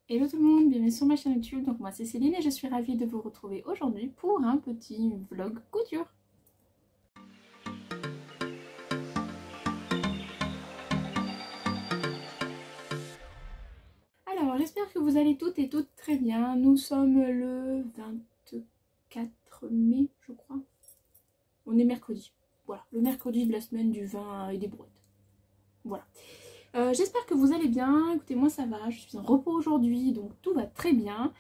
Hello tout le monde, bienvenue sur ma chaîne YouTube. Donc moi c'est Céline et je suis ravie de vous retrouver aujourd'hui pour un petit vlog couture. Alors j'espère que vous allez toutes et toutes très bien. Nous sommes le 24 mai je crois. On est mercredi. Voilà, le mercredi de la semaine du vin et des brouettes. Voilà. J'espère que vous allez bien. Écoutez, moi ça va, je suis en repos aujourd'hui, donc tout va très bien.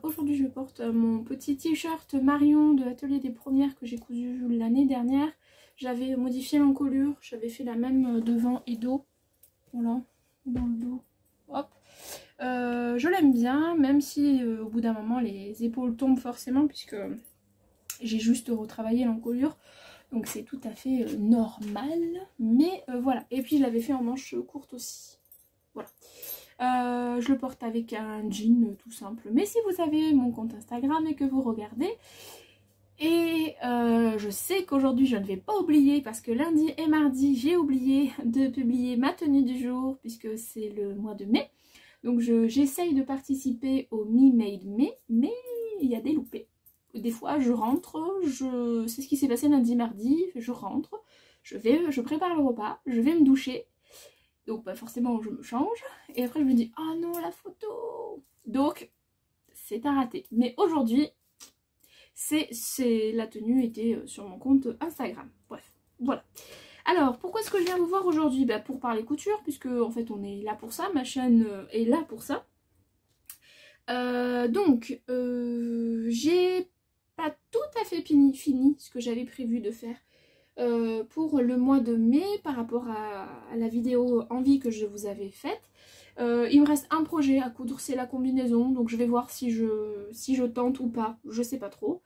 Aujourd'hui je porte mon petit t-shirt Marion de l'atelier des premières que j'ai cousu l'année dernière. J'avais modifié l'encolure, j'avais fait la même devant et dos. Voilà, dans le dos. Hop. Je l'aime bien, même si au bout d'un moment les épaules tombent forcément, puisque j'ai juste retravaillé l'encolure. Donc c'est tout à fait normal, mais voilà. Et puis je l'avais fait en manche courte aussi. Voilà. Je le porte avec un jean tout simple. Mais si vous avez mon compte Instagram et que vous regardez, et je sais qu'aujourd'hui je ne vais pas oublier, parce que lundi et mardi j'ai oublié de publier ma tenue du jour, puisque c'est le mois de mai. Donc j'essaye de participer au Me Made May, mais il y a des loupés. Des fois je rentre, c'est ce qui s'est passé lundi mardi, je rentre, je prépare le repas, je vais me doucher, donc bah, forcément je me change, et après je me dis ah non la photo, donc c'est à rater. Mais aujourd'hui la tenue était sur mon compte Instagram, bref, voilà. Alors pourquoi est-ce que je viens vous voir aujourd'hui? Bah, pour parler couture, puisque en fait on est là pour ça, ma chaîne est là pour ça. J'ai pas tout à fait fini ce que j'avais prévu de faire pour le mois de mai par rapport à la vidéo envie que je vous avais faite. Il me reste un projet à coudre, c'est la combinaison, donc je vais voir si je tente ou pas, je sais pas trop.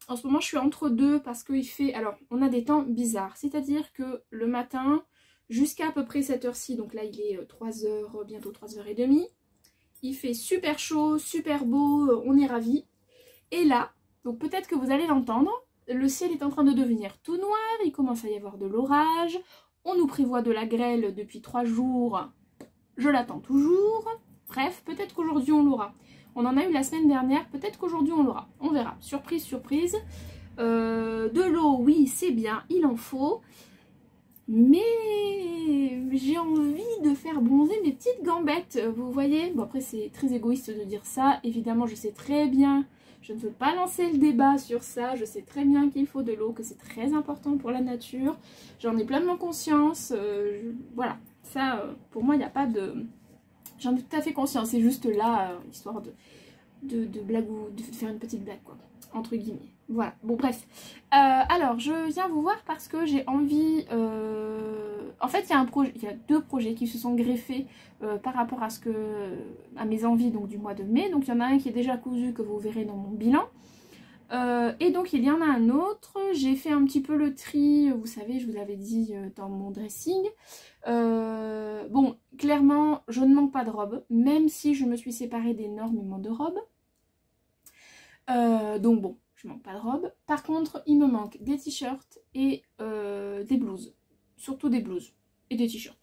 En ce moment je suis entre deux parce qu'il fait, alors on a des temps bizarres, c'est-à-dire que le matin jusqu'à à peu près cette heure-ci, donc là il est 3h, bientôt 3h30, il fait super chaud, super beau, on est ravis. Et là, donc peut-être que vous allez l'entendre, le ciel est en train de devenir tout noir, il commence à y avoir de l'orage, on nous prévoit de la grêle depuis 3 jours, je l'attends toujours. Bref, peut-être qu'aujourd'hui on l'aura. On en a eu la semaine dernière, peut-être qu'aujourd'hui on l'aura, on verra. Surprise, surprise. De l'eau, oui, c'est bien, il en faut. Mais j'ai envie de faire bronzer mes petites gambettes, vous voyez. Bon après c'est très égoïste de dire ça, évidemment je sais très bien, je ne veux pas lancer le débat sur ça, je sais très bien qu'il faut de l'eau, que c'est très important pour la nature, j'en ai pleinement conscience, voilà, ça pour moi il n'y a pas de... J'en ai tout à fait conscience, c'est juste là, histoire de blague ou de faire une petite blague quoi, entre guillemets. Voilà, bon bref. Alors je viens vous voir parce que j'ai envie... En fait il y a deux projets qui se sont greffés par rapport à mes envies donc, du mois de mai. Donc il y en a un qui est déjà cousu que vous verrez dans mon bilan. Et donc il y en a un autre, j'ai fait un petit peu le tri, vous savez, je vous l'avais dit dans mon dressing. Bon, clairement, je ne manque pas de robes, même si je me suis séparée d'énormément de robes. Donc bon, je manque pas de robes. Par contre, il me manque des t-shirts et des blouses. Surtout des blouses et des t-shirts.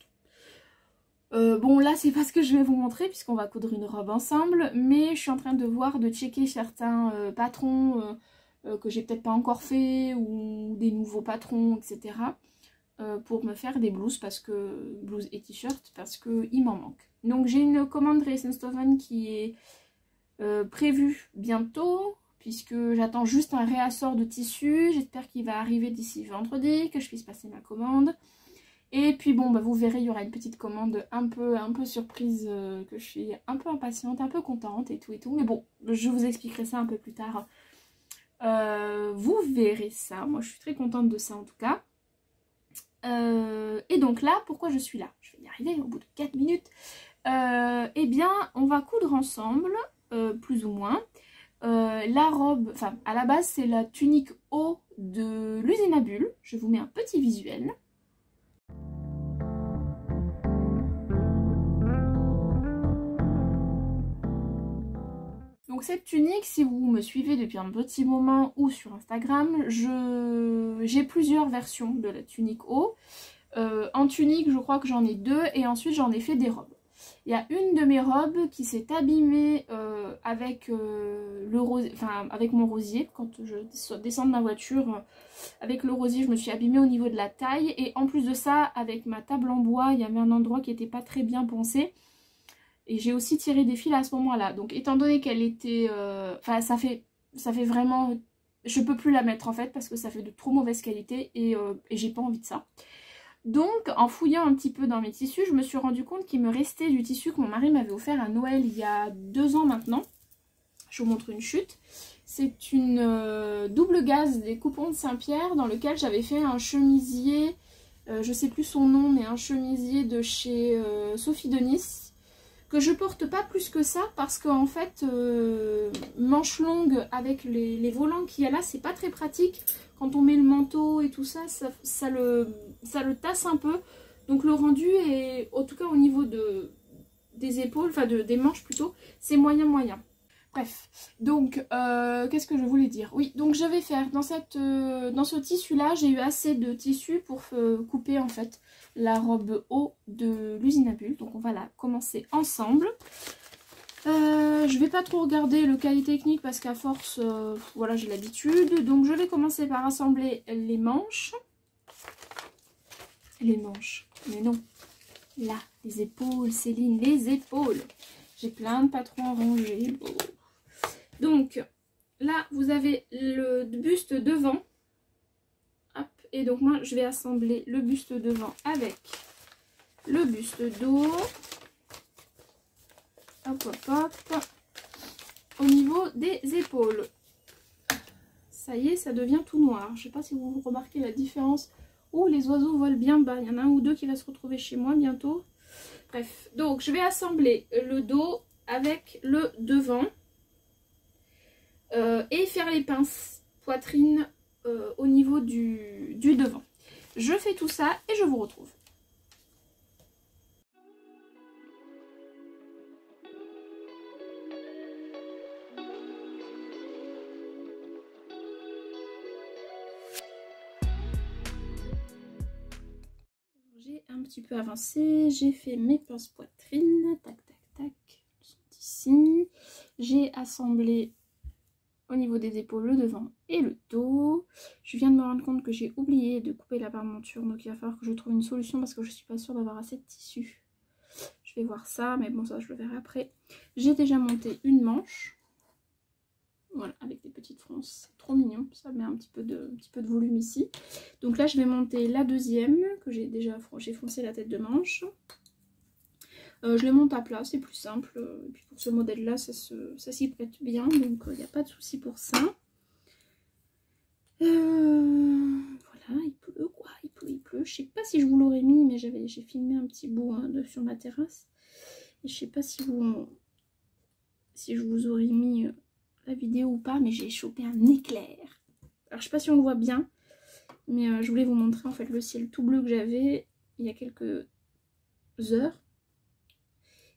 Bon là c'est pas ce que je vais vous montrer puisqu'on va coudre une robe ensemble, mais je suis en train de voir, de checker certains patrons que j'ai peut-être pas encore fait ou des nouveaux patrons, etc. Pour me faire des blouses, blouses et t-shirts parce qu'il m'en manque. Donc j'ai une commande Dresden Stoffen qui est prévue bientôt puisque j'attends juste un réassort de tissu. J'espère qu'il va arriver d'ici vendredi, que je puisse passer ma commande. Et puis bon, bah vous verrez, il y aura une petite commande un peu surprise, que je suis un peu impatiente, un peu contente et tout. Mais bon, je vous expliquerai ça un peu plus tard. Vous verrez ça, moi je suis très contente de ça en tout cas. Et donc là, pourquoi je suis là? Je vais y arriver au bout de 4 minutes. Eh bien, on va coudre ensemble, plus ou moins. La robe, enfin à la base c'est la tunique haut de l'usine à bulles. Je vous mets un petit visuel. Donc cette tunique, si vous me suivez depuis un petit moment ou sur Instagram, j'ai plusieurs versions de la tunique haut. En tunique, je crois que j'en ai deux et ensuite j'en ai fait des robes. Il y a une de mes robes qui s'est abîmée avec, avec mon rosier. Quand je descends de ma voiture, avec le rosier, je me suis abîmée au niveau de la taille. Et en plus de ça, avec ma table en bois, il y avait un endroit qui n'était pas très bien pensé. Et j'ai aussi tiré des fils à ce moment-là. Donc étant donné qu'elle était... ça fait vraiment... Je peux plus la mettre en fait parce que ça fait de trop mauvaise qualité et j'ai pas envie de ça. Donc, en fouillant un petit peu dans mes tissus, je me suis rendu compte qu'il me restait du tissu que mon mari m'avait offert à Noël il y a 2 ans maintenant. Je vous montre une chute. C'est une double gaze des coupons de Saint-Pierre dans lequel j'avais fait un chemisier, je sais plus son nom, mais un chemisier de chez Sophie Denis, que je porte pas plus que ça parce qu'en fait, manche longue avec les volants qu'il y a là, c'est pas très pratique. Quand on met le manteau et tout ça, ça le tasse un peu. Donc le rendu est, en tout cas au niveau des épaules, enfin des manches plutôt, c'est moyen. Bref, donc qu'est-ce que je voulais dire? Oui, donc je vais faire dans ce tissu là, j'ai eu assez de tissu pour couper en fait la robe haut de l'usine à bulles. Donc on va la commencer ensemble. Je vais pas trop regarder le cahier technique parce qu'à force, voilà, j'ai l'habitude. Donc je vais commencer par assembler les manches. Les manches, mais non. Là, les épaules, Céline, les épaules. J'ai plein de patrons rangés. Oh. Donc, là, vous avez le buste devant. Hop. Et donc, moi, je vais assembler le buste devant avec le buste dos. Hop, hop, hop. Au niveau des épaules. Ça y est, ça devient tout noir. Je ne sais pas si vous remarquez la différence. Oh, les oiseaux volent bien bas. Il y en a un ou deux qui va se retrouver chez moi bientôt. Bref, donc je vais assembler le dos avec le devant. Et faire les pinces poitrine au niveau du devant. Je fais tout ça et je vous retrouve. J'ai un petit peu avancé, j'ai fait mes pinces poitrine, tac tac tac, elles sont ici. J'ai assemblé au niveau des épaules le devant et le dos. Je viens de me rendre compte que j'ai oublié de couper la parmenture, donc il va falloir que je trouve une solution parce que je suis pas sûre d'avoir assez de tissu. Je vais voir ça, mais bon, ça je le verrai après. J'ai déjà monté une manche, voilà, avec des petites fronces, c'est trop mignon, ça met un petit peu de volume ici. Donc là je vais monter la deuxième que j'ai déjà foncé la tête de manche. Je les monte à plat, c'est plus simple. Et puis pour ce modèle-là, ça s'y prête bien, donc il n'y a pas de souci pour ça. Voilà, il pleut quoi, il pleut. Je sais pas si je vous l'aurais mis, mais j'ai filmé un petit bout sur ma terrasse. Et je sais pas si je vous aurais mis la vidéo ou pas, mais j'ai chopé un éclair. Alors je sais pas si on le voit bien, mais je voulais vous montrer en fait le ciel tout bleu que j'avais il y a quelques heures.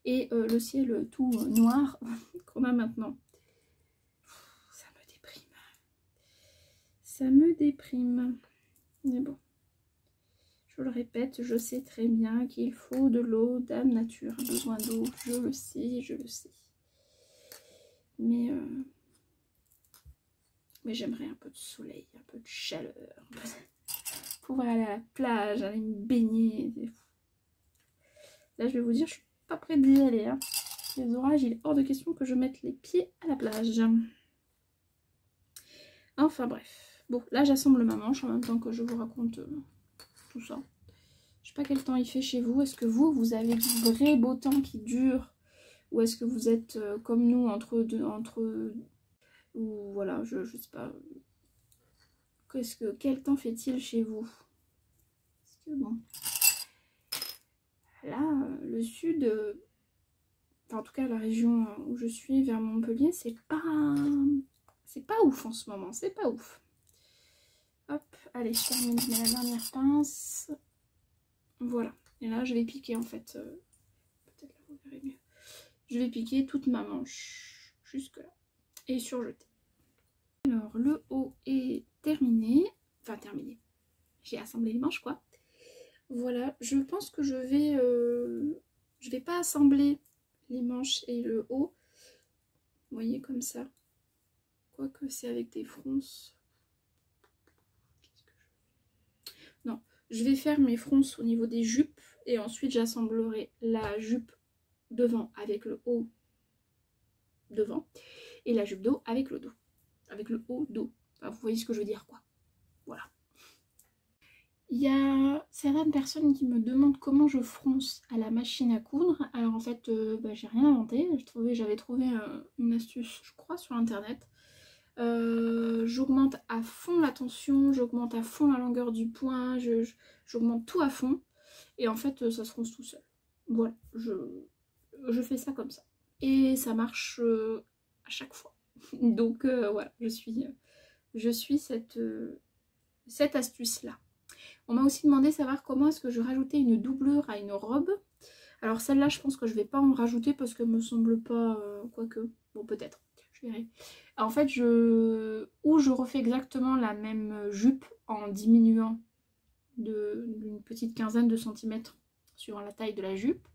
Et le ciel tout noir qu'on a maintenant. Ça me déprime. Ça me déprime. Mais bon. Je le répète, je sais très bien qu'il faut de l'eau. Dame Nature a besoin d'eau. Je le sais, je le sais. Mais j'aimerais un peu de soleil, un peu de chaleur. Pouvoir aller à la plage, aller me baigner. Là, je vais vous dire, je suis pas prête d'y aller. Hein. Les orages, il est hors de question que je mette les pieds à la plage. Enfin bref. Bon, là j'assemble ma manche en même temps que je vous raconte tout ça. Je sais pas quel temps il fait chez vous. Est-ce que vous avez du vrai beau temps qui dure? Ou est-ce que vous êtes comme nous entre deux, ou voilà, je sais pas. Quel temps fait-il chez vous? Parce que bon. Là, le sud... Enfin, en tout cas, la région où je suis, vers Montpellier, c'est pas ouf en ce moment, c'est pas ouf. Hop, allez, je termine la dernière pince. Voilà, et là, je vais piquer en fait, peut-être là, vous verrez mieux. Je vais piquer toute ma manche, jusque là, et surjeter. Alors, le haut est terminé, enfin terminé. J'ai assemblé les manches, quoi. Voilà, je pense que je vais Je vais pas assembler les manches et le haut. Vous voyez comme ça. Quoique c'est avec des fronces. Non, je vais faire mes fronces au niveau des jupes. Et ensuite j'assemblerai la jupe devant avec le haut devant. Et la jupe d'eau avec le dos. Avec le haut dos. Enfin, vous voyez ce que je veux dire quoi. Voilà. Il y a certaines personnes qui me demandent comment je fronce à la machine à coudre. Alors en fait, j'ai rien inventé. J'avais trouvé une astuce, je crois, sur internet. J'augmente à fond la tension, j'augmente à fond la longueur du point, j'augmente tout à fond. Et en fait, ça se fronce tout seul. Voilà, je fais ça comme ça. Et ça marche à chaque fois. Donc voilà, je suis cette astuce-là. On m'a aussi demandé de savoir comment est-ce que je rajoutais une doublure à une robe. Alors celle-là, je pense que je vais pas en rajouter parce qu'elle me semble pas... quoique, bon peut-être, je verrai. En fait, je refais exactement la même jupe en diminuant d'une petite quinzaine de centimètres suivant la taille de la jupe.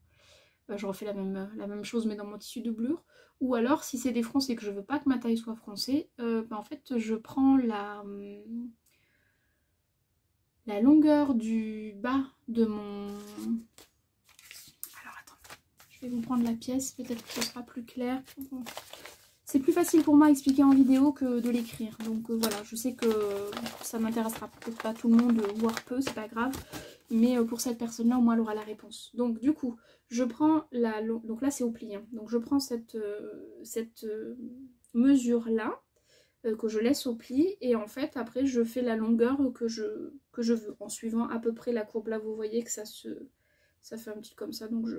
Je refais la même chose mais dans mon tissu doublure. Ou alors, si c'est des fronces et que je veux pas que ma taille soit froncée, en fait, je prends la longueur du bas de mon... Alors attends, je vais vous prendre la pièce, peut-être que ce sera plus clair. C'est plus facile pour moi à expliquer en vidéo que de l'écrire. Donc voilà, je sais que ça m'intéressera peut-être pas tout le monde, voire peu, c'est pas grave. Mais pour cette personne-là, au moins elle aura la réponse. Donc du coup, je prends donc là c'est au pli. Hein. Donc je prends cette mesure-là. Que je laisse au pli et en fait après je fais la longueur que je veux en suivant à peu près la courbe. Là vous voyez que ça fait un petit comme ça, donc je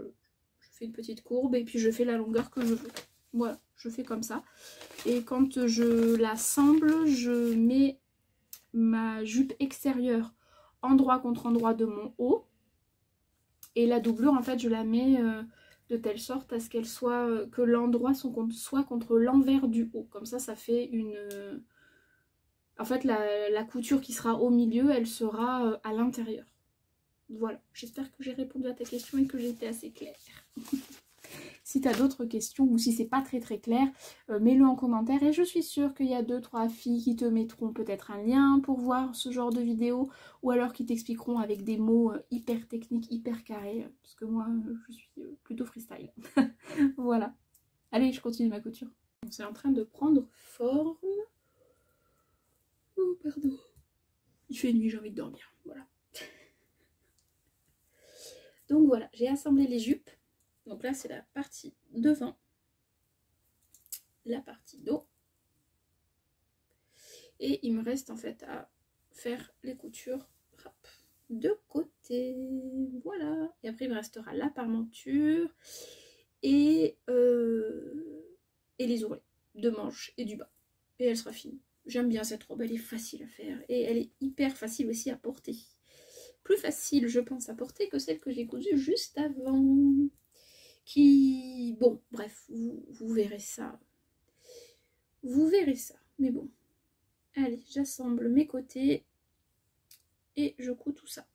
fais une petite courbe et puis je fais la longueur que je veux. Voilà, je fais comme ça et quand je l'assemble, je mets ma jupe extérieure endroit contre endroit de mon haut et la doublure en fait je la mets de telle sorte à ce qu'elle soit, que l'endroit soit contre l'envers du haut. Comme ça, ça fait une... En fait, la couture qui sera au milieu, elle sera à l'intérieur. Voilà, j'espère que j'ai répondu à ta question et que j'ai été assez claire. Si tu as d'autres questions ou si c'est pas très clair, mets-le en commentaire et je suis sûre qu'il y a 2-3 filles qui te mettront peut-être un lien pour voir ce genre de vidéo ou alors qui t'expliqueront avec des mots hyper techniques, hyper carrés, parce que moi je suis plutôt freestyle. Voilà. Allez, je continue ma couture. C'est en train de prendre forme. Oh pardon. Il fait nuit, j'ai envie de dormir. Voilà. Donc voilà, j'ai assemblé les jupes. Donc là, c'est la partie devant, la partie dos. Et il me reste en fait à faire les coutures de côté. Voilà. Et après, il me restera la parmenture et les ourlets de manches et du bas. Et elle sera finie. J'aime bien cette robe, elle est facile à faire. Et elle est hyper facile aussi à porter. Plus facile, je pense, à porter que celle que j'ai cousue juste avant. Qui... Bon, bref, vous verrez ça. Vous verrez ça. Mais bon. Allez, j'assemble mes côtés. Et je couds tout ça.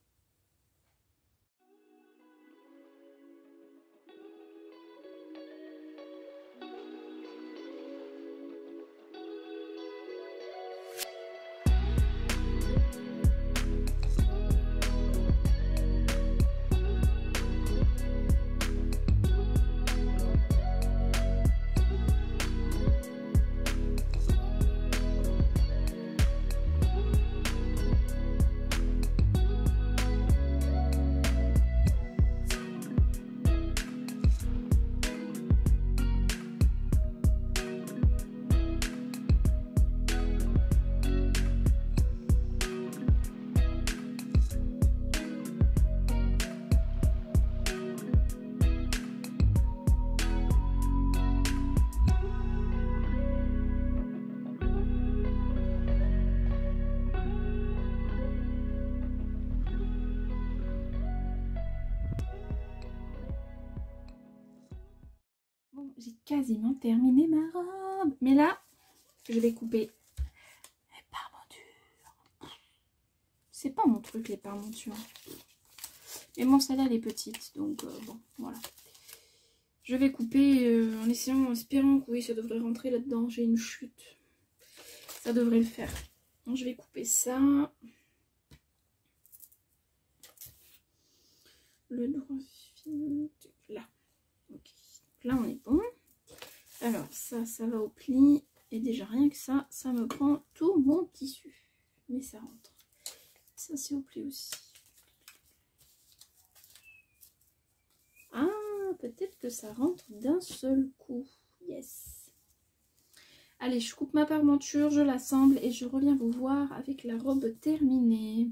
Bon, j'ai quasiment terminé ma robe. Mais là, je vais couper les parmentures. C'est pas mon truc, les parmentures. Mais bon, celle-là, elle est petite. Donc, bon, voilà. Je vais couper en essayant, en espérant que oui, ça devrait rentrer là-dedans. J'ai une chute. Ça devrait le faire. Donc, je vais couper ça. Le droit fil là. Ok. Là, on est bon. Alors, ça va au pli. Et déjà, rien que ça me prend tout mon tissu. Mais ça rentre. Ça, c'est au pli aussi. Ah, peut-être que ça rentre d'un seul coup. Yes. Allez, je coupe ma parmenture, je l'assemble et je reviens vous voir avec la robe terminée.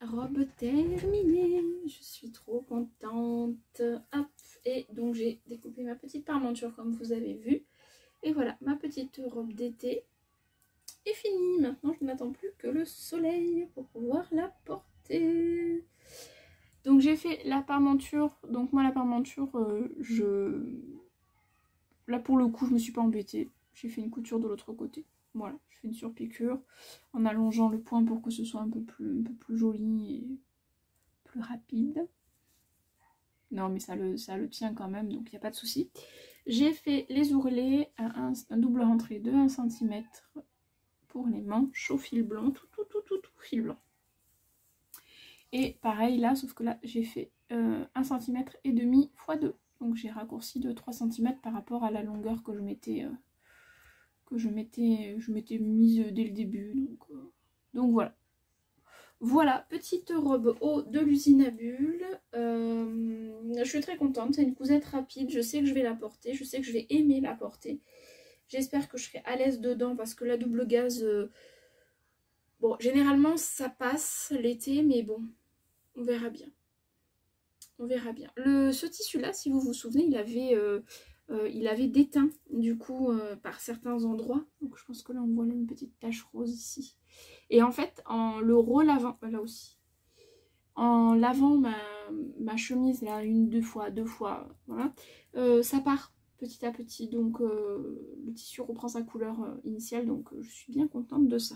Robe terminée, je suis trop contente. Hop, et donc j'ai découpé ma petite parmenture comme vous avez vu. Et voilà, ma petite robe d'été est finie. Maintenant, je n'attends plus que le soleil pour pouvoir la porter. Donc j'ai fait la parmenture. Donc moi la parmenture, là pour le coup, je me suis pas embêtée. J'ai fait une couture de l'autre côté. Voilà, je fais une surpiqûre en allongeant le point pour que ce soit un peu plus joli et plus rapide. Non mais ça le tient quand même, donc il n'y a pas de souci. J'ai fait les ourlets à un double rentré de 1 cm pour les manches au fil blanc, tout fil blanc. Et pareil là, sauf que là j'ai fait 1 cm et demi x 2. Donc j'ai raccourci de 3 cm par rapport à la longueur que je m'étais mise dès le début. Donc voilà. Voilà, petite robe haut de l'usine à bulles. Je suis très contente, c'est une cousette rapide. Je sais que je vais la porter, je sais que je vais aimer la porter. J'espère que je serai à l'aise dedans parce que la double gaze... bon, généralement ça passe l'été, mais bon, on verra bien. On verra bien. Ce tissu-là, si vous vous souvenez, il avait déteint du coup par certains endroits. Donc je pense que là on voit là une petite tache rose ici. Et en fait, en le relavant, là aussi, en lavant ma chemise là deux fois, voilà, ça part petit à petit. Donc le tissu reprend sa couleur initiale. Donc je suis bien contente de ça.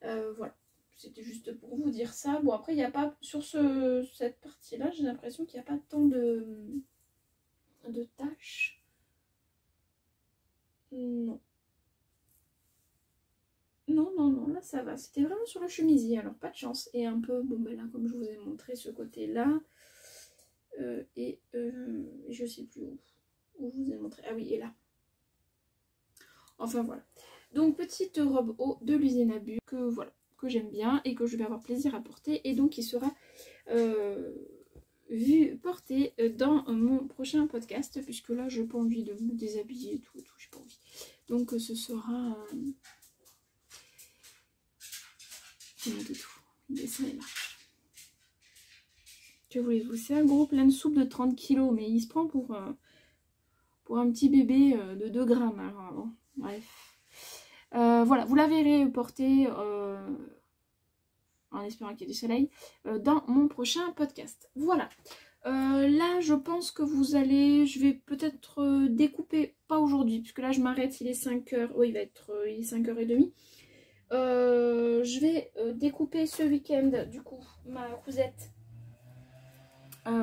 Voilà. C'était juste pour vous dire ça. Bon, après, il n'y a pas... Sur cette partie-là, j'ai l'impression qu'il n'y a pas tant de taches. Non. Non, là, ça va. C'était vraiment sur le chemisier, alors pas de chance. Et un peu, bon, ben là, comme je vous ai montré, ce côté-là. Je sais plus où je vous ai montré. Ah oui, et là. Enfin, voilà. Donc, petite robe haut de l'usine à bulles, que j'aime bien et que je vais avoir plaisir à porter et donc qui sera porté dans mon prochain podcast puisque là je n'ai pas envie de me déshabiller et tout, j'ai pas envie. Donc ce sera dessin et marche. Que voulez-vous, c'est un gros plein de soupe de 30 kg mais il se prend pour un petit bébé de 2 grammes. Alors, bon, bref. Voilà, vous la verrez porter en espérant qu'il y ait du soleil dans mon prochain podcast. Voilà. Là, je pense que je vais peut-être découper, pas aujourd'hui, puisque là je m'arrête, il est 5h, oui, il est 5h30. Je vais découper ce week-end, du coup, ma cousette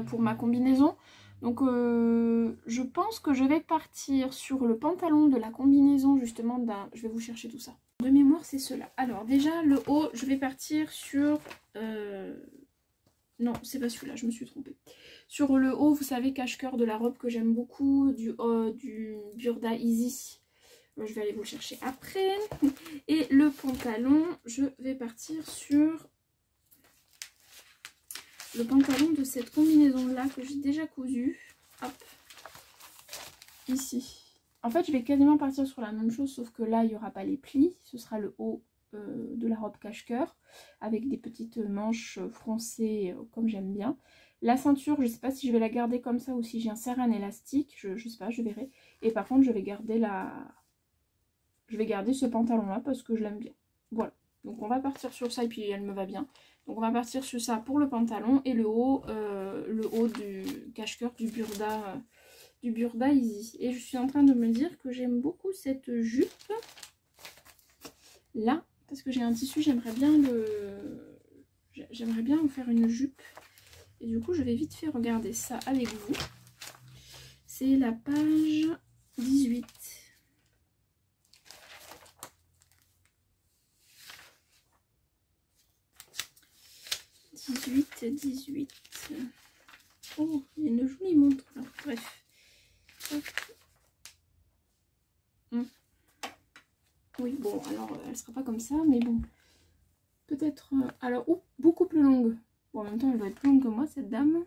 pour ma combinaison. Donc je pense que je vais partir sur le pantalon de la combinaison justement je vais vous chercher tout ça. De mémoire c'est cela. Alors déjà le haut je vais partir sur... non c'est pas celui-là, je me suis trompée. Sur le haut vous savez cache-cœur de la robe que j'aime beaucoup, du Burda Easy. Je vais aller vous le chercher après. Et le pantalon je vais partir sur le pantalon de cette combinaison là que j'ai déjà cousu. Hop, ici. En fait, je vais quasiment partir sur la même chose, sauf que là, il n'y aura pas les plis. Ce sera le haut de la robe cache-cœur, avec des petites manches froncées, comme j'aime bien. La ceinture, je ne sais pas si je vais la garder comme ça ou si j'insère un élastique. Je ne sais pas, je verrai. Et par contre, je vais garder ce pantalon-là parce que je l'aime bien. Voilà. Donc, on va partir sur ça, et puis elle me va bien. Donc, on va partir sur ça pour le pantalon et le haut du cache-cœur du Burda. Du Burda Easy. Et je suis en train de me dire que j'aime beaucoup cette jupe là, parce que j'ai un tissu, j'aimerais bien en faire une jupe. Et du coup, je vais vite fait regarder ça avec vous. C'est la page 18. Oh, il y a une jolie montre là. Bref. Oui, bon, alors elle sera pas comme ça, mais bon. Peut-être. Alors, beaucoup plus longue. Bon, en même temps, elle doit être plus longue que moi, cette dame.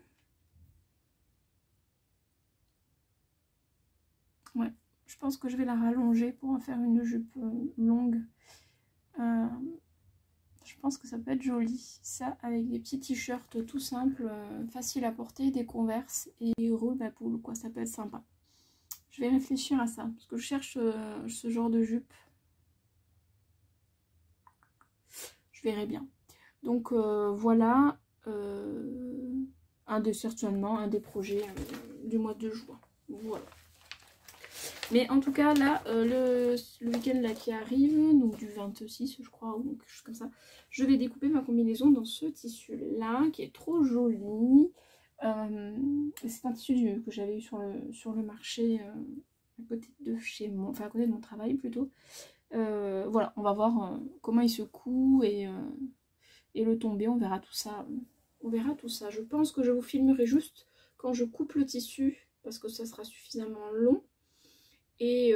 Ouais, je pense que je vais la rallonger pour en faire une jupe longue. Je pense que ça peut être joli. Ça, avec des petits t-shirts tout simples, faciles à porter, des Converse et roule ma poule, quoi. Ça peut être sympa. Je vais réfléchir à ça, parce que je cherche ce genre de jupe. Je verrai bien. Donc voilà, certainement un des projets du mois de juin. Voilà. Mais en tout cas là, le week-end là qui arrive, donc du 26 je crois, ou quelque chose comme ça, je vais découper ma combinaison dans ce tissu là, qui est trop joli. C'est un tissu que j'avais eu sur le marché à côté de chez moi, enfin à côté de mon travail plutôt. Voilà, on va voir comment il se coud et le tombé, on verra tout ça. On verra tout ça. Je pense que je vous filmerai juste quand je coupe le tissu, parce que ça sera suffisamment long. Et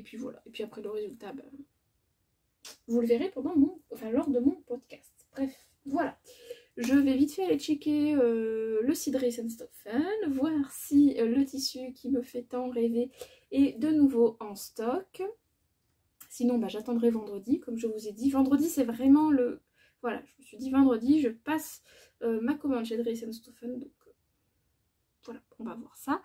puis voilà. Et puis après le résultat, ben, vous le verrez lors de mon podcast. Bref, voilà. Je vais vite fait aller checker le site Dress & Stoffen, voir si le tissu qui me fait tant rêver est de nouveau en stock. Sinon, bah, j'attendrai vendredi, comme je vous ai dit. Vendredi, c'est vraiment le... Voilà, je me suis dit vendredi, je passe ma commande chez Dress & Stoffen. Donc, voilà, on va voir ça.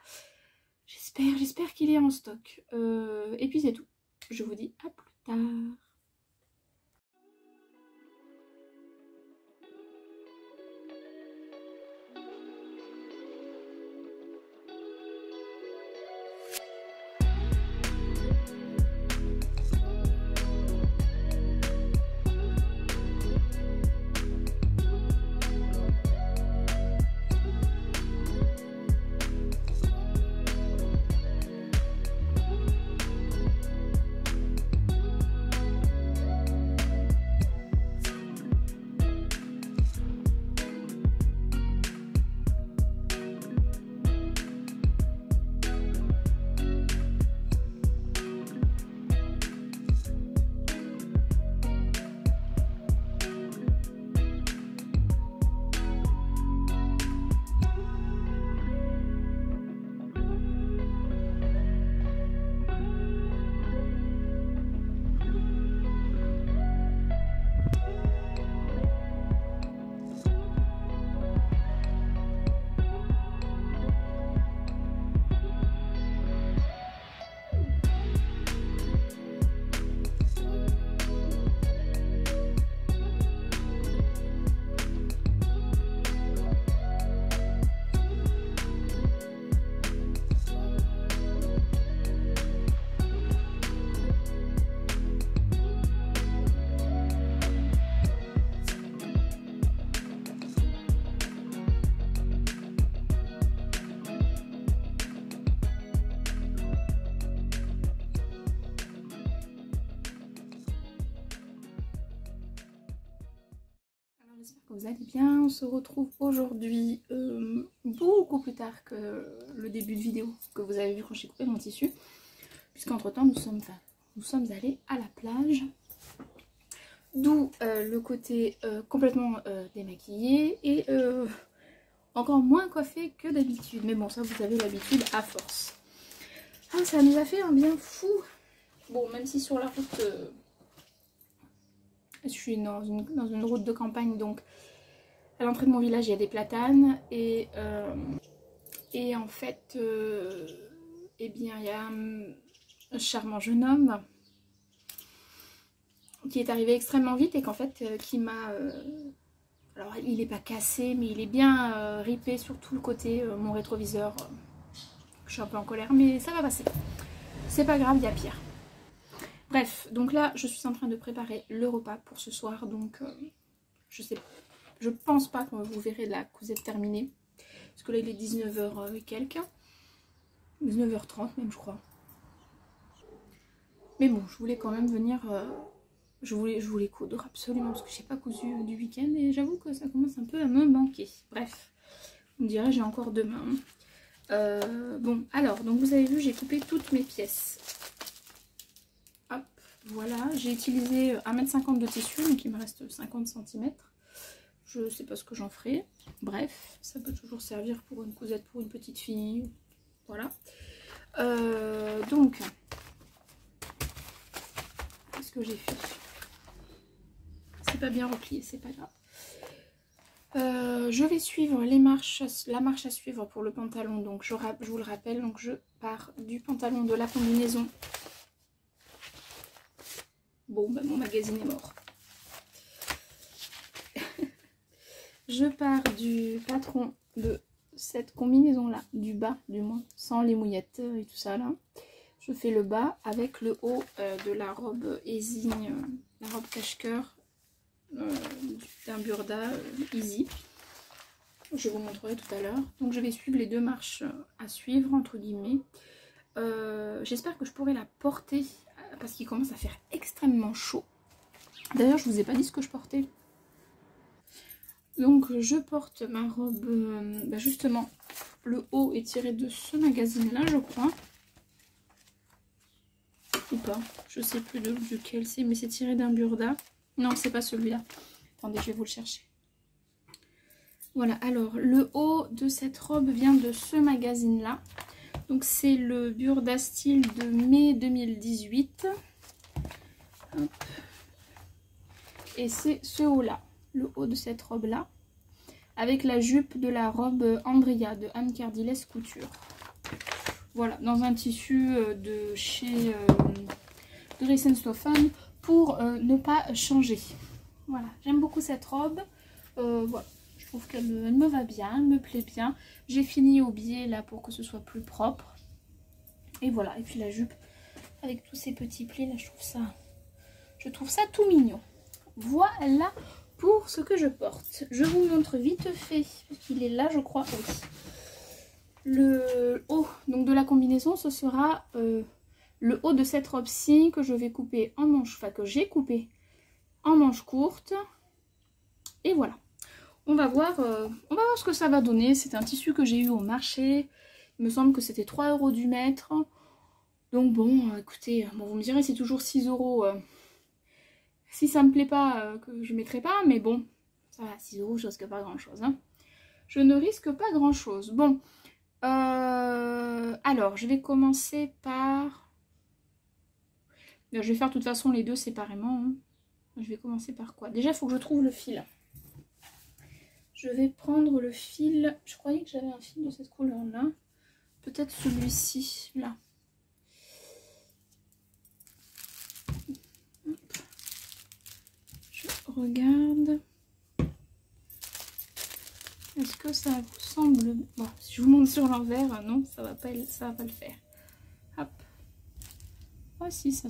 J'espère qu'il est en stock. Et puis, c'est tout. Je vous dis à plus tard. Vous allez bien, on se retrouve aujourd'hui beaucoup plus tard que le début de vidéo que vous avez vu quand j'ai coupé mon tissu, puisqu'entre temps nous sommes allés à la plage. D'où le côté complètement démaquillé et encore moins coiffé que d'habitude. Mais bon, ça vous avez l'habitude à force. Ah, ça nous a fait un bien fou. Bon, même si sur la route, je suis dans une route de campagne, donc à l'entrée de mon village, il y a des platanes. Et en fait, eh bien, il y a un charmant jeune homme qui est arrivé extrêmement vite et qu'en fait, qui m'a... alors, il n'est pas cassé, mais il est bien ripé sur tout le côté, mon rétroviseur. Je suis un peu en colère, mais ça va passer. C'est pas grave, il y a pire. Bref, donc là, je suis en train de préparer le repas pour ce soir. Donc, je pense pas que vous verrez la cousette terminée. Parce que là, il est 19h et quelques. 19h30 même, je crois. Mais bon, je voulais quand même venir... je voulais coudre absolument parce que j'ai pas cousu du week-end. Et j'avoue que ça commence un peu à me manquer. Bref, on dirait j'ai encore demain. Bon, alors, donc vous avez vu, j'ai coupé toutes mes pièces. Hop, voilà. J'ai utilisé 1,50 m de tissu, donc il me reste 50 cm. Je sais pas ce que j'en ferai. Bref, ça peut toujours servir pour une cousette, pour une petite fille. Voilà. Donc, qu'est-ce que j'ai fait? C'est pas bien replié, c'est pas grave. Je vais suivre la marche à suivre pour le pantalon. Donc je vous le rappelle, donc je pars du pantalon de la combinaison. Bon, bah, mon magazine est mort. Je pars du patron de cette combinaison là, du bas du moins, sans les mouillettes et tout ça là. Je fais le bas avec le haut de la robe Easy, la robe cache-cœur d'un burda Easy. Je vous montrerai tout à l'heure. Donc je vais suivre les deux marches à suivre entre guillemets. J'espère que je pourrai la porter parce qu'il commence à faire extrêmement chaud. D'ailleurs je vous ai pas dit ce que je portais. Donc je porte ma robe, bah justement le haut est tiré de ce magazine là je crois. Ou pas, je sais plus duquel c'est, mais c'est tiré d'un burda. Non, c'est pas celui-là. Attendez, je vais vous le chercher. Voilà, alors le haut de cette robe vient de ce magazine-là. Donc c'est le Burda Style de mai 2018. Hop. Et c'est ce haut-là, le haut de cette robe-là. Avec la jupe de la robe Andrea de Anne Cardilès Couture. Voilà, dans un tissu de chez Dries & Stefan pour ne pas changer. Voilà, j'aime beaucoup cette robe. Voilà, je trouve qu'elle me va bien, elle me plaît bien. J'ai fini au biais là pour que ce soit plus propre. Et voilà, et puis la jupe avec tous ces petits plis là, je trouve ça tout mignon. Voilà pour ce que je porte. Je vous montre vite fait, il est là je crois, oui. Le haut donc de la combinaison, ce sera le haut de cette robe-ci que je vais couper en manche, enfin que j'ai coupé en manche courte. Et voilà. On va voir ce que ça va donner. C'est un tissu que j'ai eu au marché. Il me semble que c'était 3 € du mètre. Donc bon, écoutez, bon, vous me direz c'est toujours 6 €. Si ça me plaît pas, que je mettrai pas. Mais bon, ça va, 6 €, je risque pas grand chose. Hein. Je ne risque pas grand chose. Bon, alors je vais commencer par... Je vais faire de toute façon les deux séparément. Hein. Je vais commencer par quoi? Déjà, il faut que je trouve le fil. Je vais prendre le fil. Je croyais que j'avais un fil de cette couleur-là. Peut-être celui-ci, là. Je regarde. Est-ce que ça vous semble... Bon, si je vous montre sur l'envers, non, ça va pas le faire. Hop. Oh si, ça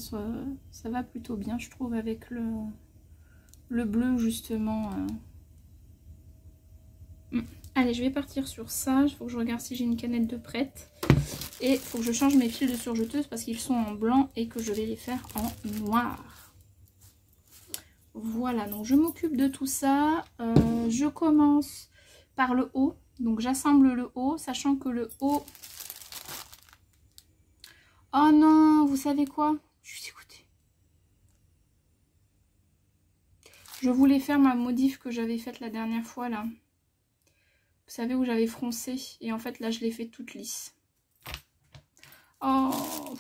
va plutôt bien, je trouve, avec le bleu, justement. Allez, je vais partir sur ça. Il faut que je regarde si j'ai une canette de prête. Et il faut que je change mes fils de surjeteuse parce qu'ils sont en blanc et que je vais les faire en noir. Voilà, donc je m'occupe de tout ça. Je commence par le haut. Donc j'assemble le haut, sachant que le haut... Oh non, vous savez quoi? Je suis dégoûtée. Je voulais faire ma modif que j'avais faite la dernière fois là. Vous savez où j'avais froncé. Et en fait là je l'ai fait toute lisse. Oh.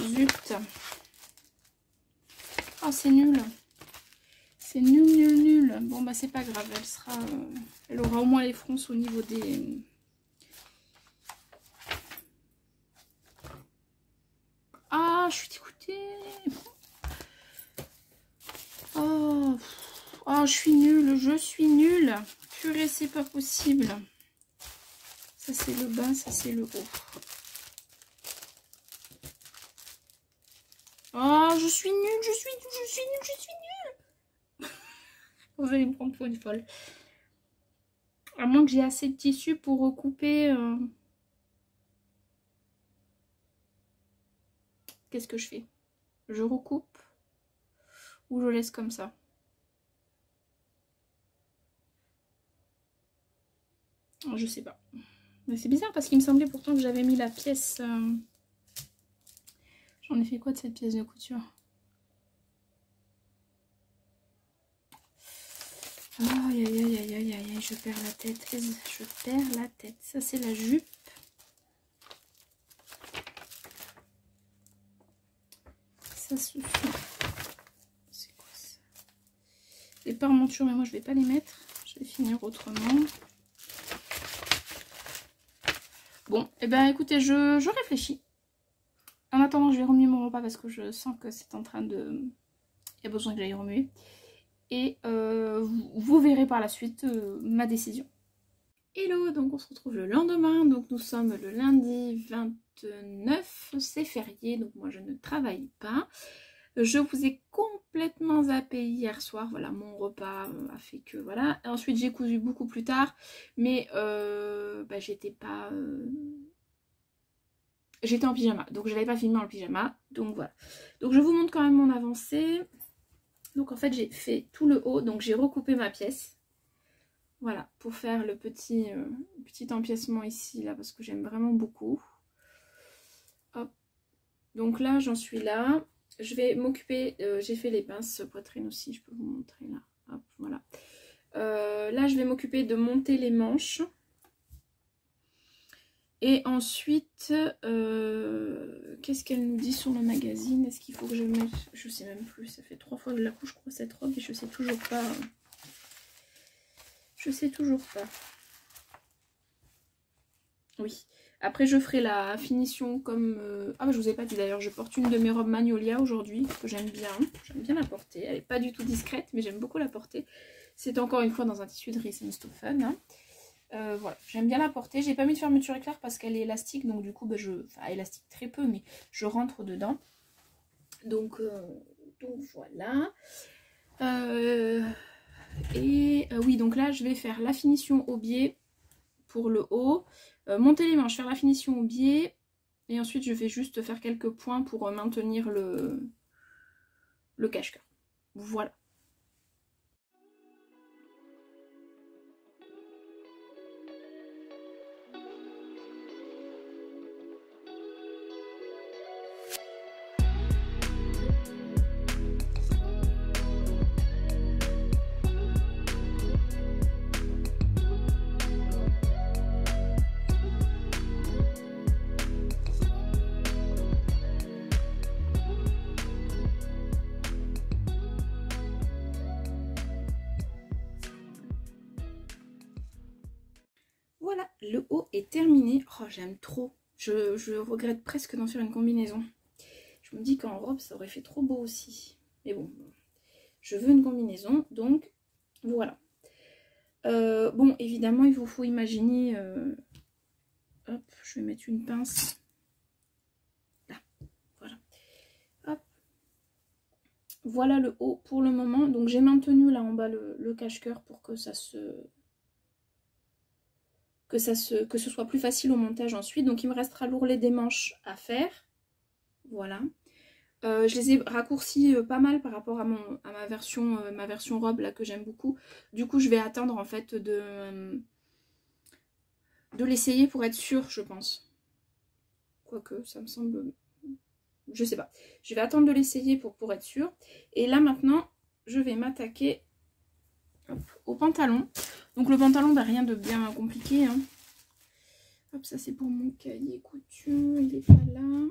Zut. Oh c'est nul. C'est nul, nul, nul. Bon bah c'est pas grave. Elle sera... elle aura au moins les fronces au niveau des... Ah je suis dégoûtée. Oh. Oh, je suis nulle, je suis nulle. Purée, c'est pas possible. Ça, c'est le bas, ça, c'est le haut. Oh, je suis nulle, je suis nulle, je suis nulle. Vous allez me prendre pour une folle. À moins que j'ai assez de tissu pour recouper. Qu'est-ce que je fais? Je recoupe ou je laisse comme ça? Je sais pas. Mais c'est bizarre parce qu'il me semblait pourtant que j'avais mis la pièce... J'en ai fait quoi de cette pièce de couture? Aïe aïe aïe aïe aïe aïe, je perds la tête. Je perds la tête. Ça c'est la jupe. Ça suffit. C'est quoi ça? Les parmentures, mais moi je vais pas les mettre. Je vais finir autrement. Bon, et ben écoutez, je réfléchis. En attendant, je vais remuer mon repas parce que je sens que c'est en train de... Il y a besoin que j'aille remuer. Et vous verrez par la suite ma décision. Hello, donc on se retrouve le lendemain. Donc nous sommes le lundi 29, c'est férié, donc moi je ne travaille pas. Je vous ai complètement zappé hier soir, voilà, mon repas a fait que voilà. Et ensuite j'ai cousu beaucoup plus tard, mais bah, j'étais pas... J'étais en pyjama, donc je n'avais pas filmé en pyjama, donc voilà. Donc je vous montre quand même mon avancée. Donc en fait j'ai fait tout le haut, donc j'ai recoupé ma pièce. Voilà, pour faire le petit empiècement ici, là, parce que j'aime vraiment beaucoup. Hop. Donc là, j'en suis là. Je vais m'occuper, j'ai fait les pinces poitrine aussi, je peux vous montrer là. Hop, voilà. Là, je vais m'occuper de monter les manches. Et ensuite, qu'est-ce qu'elle nous dit sur le magazine? Est-ce qu'il faut que je mette... Je sais même plus, ça fait 3 fois que je la couche, je crois, cette robe, et je sais toujours pas. Je sais toujours pas. Oui. Après, je ferai la finition comme... Ah, bah, je vous ai pas dit d'ailleurs, je porte une de mes robes Magnolia aujourd'hui, que j'aime bien. J'aime bien la porter. Elle n'est pas du tout discrète, mais j'aime beaucoup la porter. C'est encore une fois dans un tissu de Riesen-Stoffeln. Hein. Voilà, j'aime bien la porter. J'ai pas mis de fermeture éclair parce qu'elle est élastique, donc du coup, bah, enfin, élastique très peu, mais je rentre dedans. Donc voilà. Oui, donc là, je vais faire la finition au biais pour le haut. Monter les manches, faire la finition au biais. Et ensuite, je vais juste faire quelques points pour maintenir le cache-cœur. Voilà. Voilà, le haut est terminé. Oh, j'aime trop. Je regrette presque d'en faire une combinaison. Je me dis qu'en robe, ça aurait fait trop beau aussi. Mais bon, je veux une combinaison, donc voilà. Bon, évidemment, il vous faut imaginer... hop, je vais mettre une pince. Là, voilà. Hop. Voilà le haut pour le moment. Donc j'ai maintenu là en bas le cache-cœur pour que ça se... Que ce soit plus facile au montage ensuite. Donc il me restera l'ourlet des manches à faire. Voilà. Je les ai raccourcis pas mal par rapport à ma version robe là que j'aime beaucoup. Du coup je vais attendre en fait de l'essayer pour être sûre, je pense. Quoique ça me semble je sais pas. Je vais attendre de l'essayer pour être sûre. Et là maintenant, je vais m'attaquer au pantalon. Donc le pantalon, bah, rien de bien compliqué. Hein. Hop, ça c'est pour mon cahier couture, il est pas là.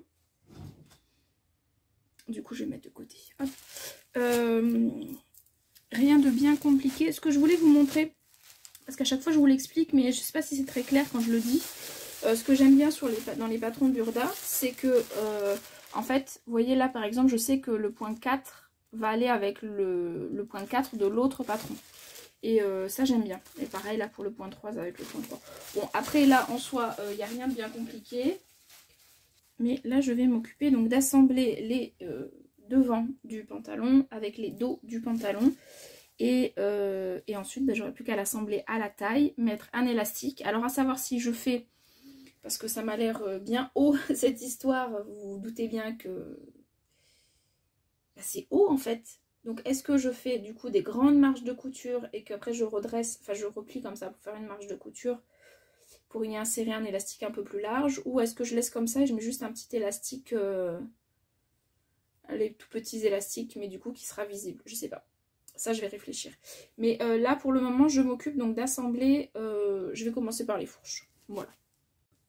Du coup, je vais mettre de côté. Hop. Rien de bien compliqué. Ce que je voulais vous montrer, parce qu'à chaque fois je vous l'explique, mais je sais pas si c'est très clair quand je le dis. Ce que j'aime bien dans les patrons Burda, c'est que, en fait, vous voyez là par exemple, je sais que le point 4 va aller avec le point 4 de l'autre patron. Et ça j'aime bien. Et pareil là pour le point 3 avec le point 3. Bon, après là en soi, il n'y a rien de bien compliqué. Mais là je vais m'occuper donc d'assembler les devants du pantalon avec les dos du pantalon. Et ensuite bah, j'aurai plus qu'à l'assembler à la taille, mettre un élastique. Alors à savoir si je fais, parce que ça m'a l'air bien haut cette histoire, vous vous doutez bien que bah, c'est haut en fait. Donc est-ce que je fais du coup des grandes marges de couture et qu'après je redresse, enfin je replie comme ça pour faire une marge de couture pour y insérer un élastique un peu plus large, ou est-ce que je laisse comme ça et je mets juste un petit élastique, les tout petits élastiques, mais du coup qui sera visible, je sais pas. Ça je vais réfléchir. Mais là pour le moment je m'occupe donc d'assembler, je vais commencer par les fourches, voilà.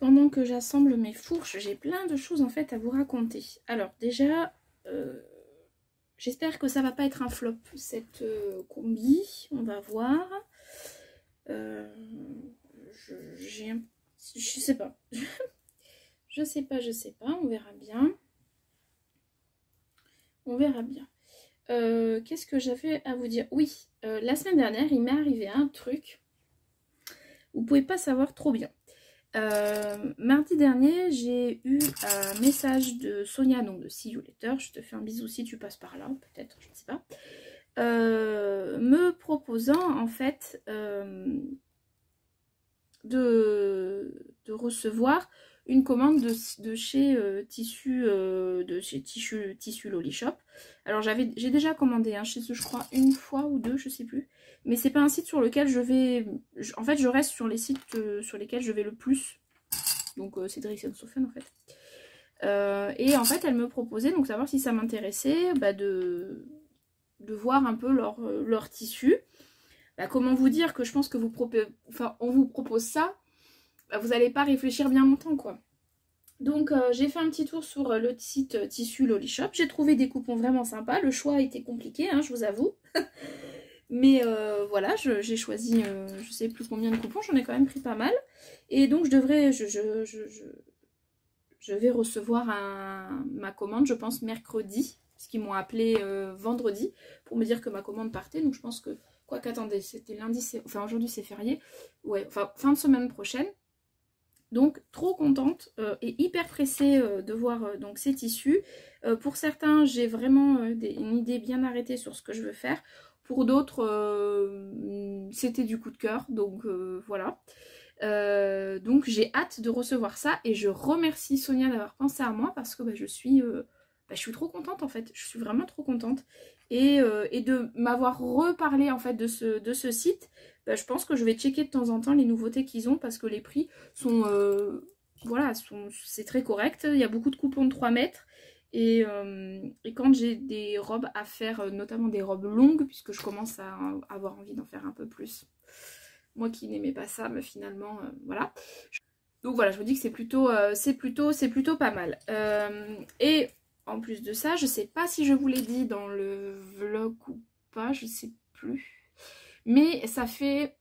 Pendant que j'assemble mes fourches, j'ai plein de choses en fait à vous raconter. Alors déjà, j'espère que ça va pas être un flop cette combi, on va voir. Je sais pas. je sais pas, on verra bien. On verra bien. Qu'est-ce que j'avais à vous dire? Oui, la semaine dernière, il m'est arrivé un truc. Vous pouvez pas savoir trop bien. Mardi dernier, j'ai eu un message de Sonia, donc de See You Later. Je te fais un bisou si tu passes par là, peut-être, je ne sais pas. Me proposant en fait de recevoir une commande de chez Tissu Loli Shop. Alors j'ai déjà commandé chez eux, je crois, une fois ou deux, je sais plus. Mais c'est pas un site sur lequel je vais... En fait, je reste sur les sites sur lesquels je vais le plus. Donc c'est Dresden-Sofen en fait. Et en fait, elle me proposait, donc savoir si ça m'intéressait, bah, de voir un peu leur tissu. Bah, comment vous dire que je pense que on vous propose ça, bah, vous n'allez pas réfléchir bien longtemps quoi. Donc j'ai fait un petit tour sur le site Tissu Loli Shop. J'ai trouvé des coupons vraiment sympas. Le choix a été compliqué, je vous avoue. Mais voilà, j'ai choisi je sais plus combien de coupons, j'en ai quand même pris pas mal. Et donc je vais recevoir ma commande, je pense mercredi. Parce qu'ils m'ont appelé vendredi pour me dire que ma commande partait. Donc je pense que, quoi qu'attendez, c'était lundi, enfin aujourd'hui c'est férié. Ouais, enfin fin de semaine prochaine. Donc trop contente et hyper pressée de voir donc ces tissus. Pour certains, j'ai vraiment une idée bien arrêtée sur ce que je veux faire. Pour d'autres, c'était du coup de cœur, donc voilà. Donc j'ai hâte de recevoir ça et je remercie Sonia d'avoir pensé à moi parce que je suis trop contente en fait. Je suis vraiment trop contente. Et de m'avoir reparlé en fait de ce site. Je pense que je vais checker de temps en temps les nouveautés qu'ils ont parce que les prix sont, voilà, c'est très correct. Il y a beaucoup de coupons de 3 mètres. Et quand j'ai des robes à faire, notamment des robes longues, puisque je commence à avoir envie d'en faire un peu plus. Moi qui n'aimais pas ça, mais finalement, voilà. Donc voilà, je vous dis que c'est plutôt pas mal. Et en plus de ça, je sais pas si je vous l'ai dit dans le vlog ou pas, je sais plus. Mais ça fait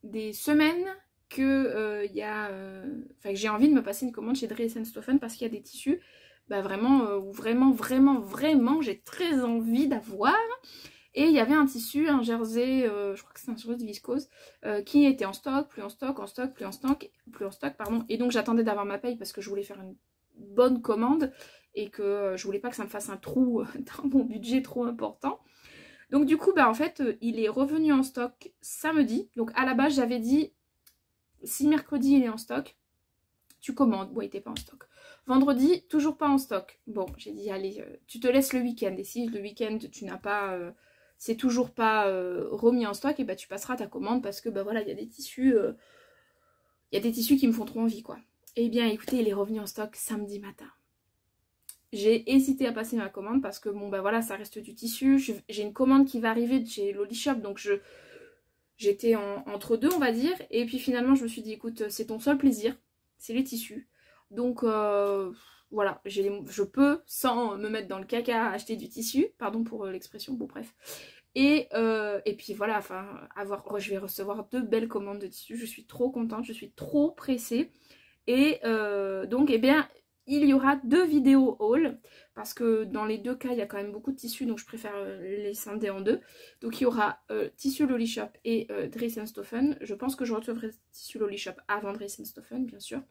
des semaines que que j'ai envie de me passer une commande chez Dresden-Sofen parce qu'il y a des tissus vraiment j'ai très envie d'avoir. Et il y avait un tissu, un jersey, je crois que c'est un jersey de viscose, qui était en stock, plus en stock, plus en stock, pardon. Et donc j'attendais d'avoir ma paye parce que je voulais faire une bonne commande et que je voulais pas que ça me fasse un trou dans mon budget trop important. Donc du coup, en fait, il est revenu en stock samedi. Donc à la base, j'avais dit, si mercredi il est en stock, tu commandes. Bon, il n'était pas en stock. Vendredi, toujours pas en stock. Bon, j'ai dit, allez, tu te laisses le week-end. Et si le week-end, tu n'as pas... c'est toujours pas remis en stock, et tu passeras ta commande parce que voilà, il y a des tissus qui me font trop envie quoi. Et bien écoutez, il est revenu en stock samedi matin. J'ai hésité à passer ma commande parce que bon bah voilà, ça reste du tissu. J'ai une commande qui va arriver de chez Loli Shop, donc j'étais entre deux on va dire. Et puis finalement je me suis dit écoute, c'est ton seul plaisir, c'est les tissus. Donc voilà, je peux sans me mettre dans le caca acheter du tissu, pardon pour l'expression, bon bref. Et puis voilà, enfin je vais recevoir 2 belles commandes de tissu, je suis trop contente, je suis trop pressée. Et donc eh bien il y aura 2 vidéos haul, parce que dans les 2 cas il y a quand même beaucoup de tissus, donc je préfère les scinder en 2. Donc il y aura tissu Loli Shop et Dressenstoffen. Je pense que je recevrai tissu Loli Shop avant Dressenstoffen bien sûr.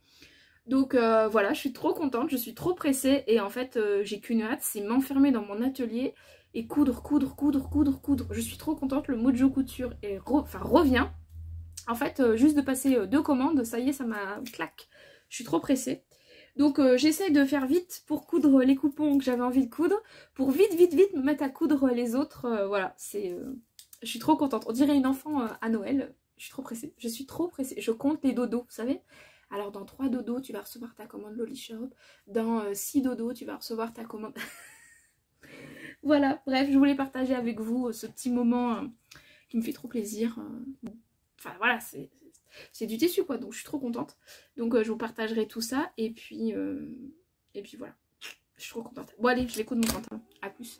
Donc voilà, je suis trop contente, je suis trop pressée et en fait j'ai qu'une hâte, c'est m'enfermer dans mon atelier et coudre, coudre, coudre, coudre, coudre. Je suis trop contente, le Mojo Couture revient. En fait juste de passer 2 commandes, ça y est, ça m'a clac. Je suis trop pressée. Donc j'essaye de faire vite pour coudre les coupons que j'avais envie de coudre, pour vite me mettre à coudre les autres. Voilà, je suis trop contente. On dirait une enfant à Noël. Je suis trop pressée. Je suis trop pressée. Je compte les dodos, vous savez. Alors dans 3 dodos, tu vas recevoir ta commande Loli Shop. Dans 6 dodos, tu vas recevoir ta commande... Voilà, bref, je voulais partager avec vous ce petit moment qui me fait trop plaisir. Enfin voilà, c'est du tissu quoi, donc je suis trop contente. Donc je vous partagerai tout ça et puis voilà, je suis trop contente. Bon allez, je l'écoute mon pantalon, à plus.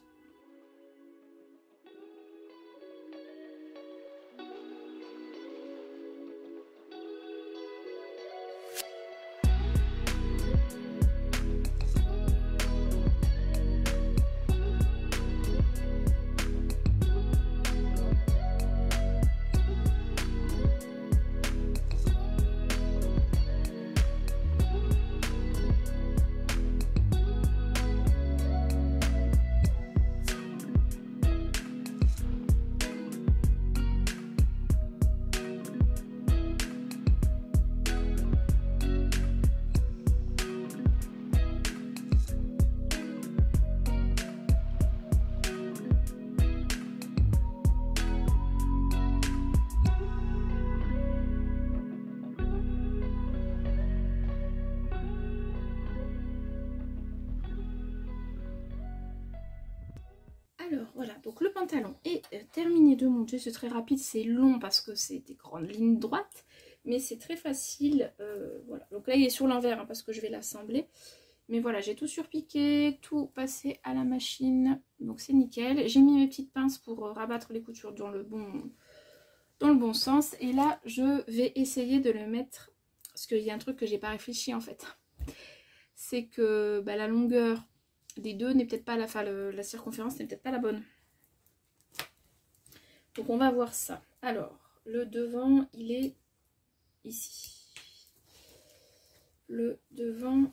Alors voilà, donc le pantalon est terminé de monter, c'est très rapide, c'est long parce que c'est des grandes lignes droites, mais c'est très facile, voilà. Donc là il est sur l'envers hein, parce que je vais l'assembler, mais voilà, j'ai tout surpiqué, tout passé à la machine, donc c'est nickel. J'ai mis mes petites pinces pour rabattre les coutures dans le bon sens, et là je vais essayer de le mettre, parce qu'il y a un truc que j'ai pas réfléchi en fait, c'est que bah, la longueur des deux n'est peut-être pas la circonférence n'est peut-être pas la bonne. Donc on va voir ça. Alors, le devant, il est ici. Le devant,